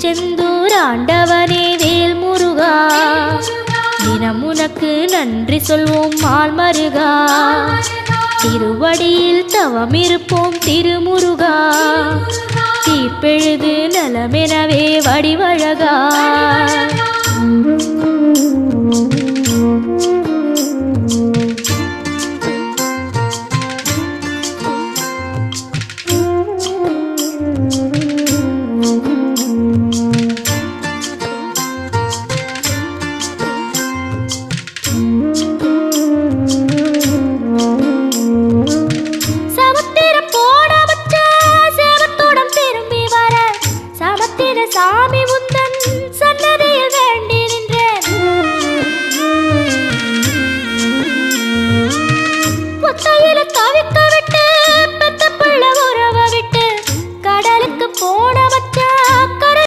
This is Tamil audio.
திருச்செந்தூர் ஆண்டவனே வேல் முருகா, தினம் உனக்கு நன்றி சொல்வோம் மால் மருகா. திருவடியில் தவம் இருப்போம் திருமுருகா, தீர்ப்பெழுது நலமெனவே வடிவழகா. சாமி உந்தன்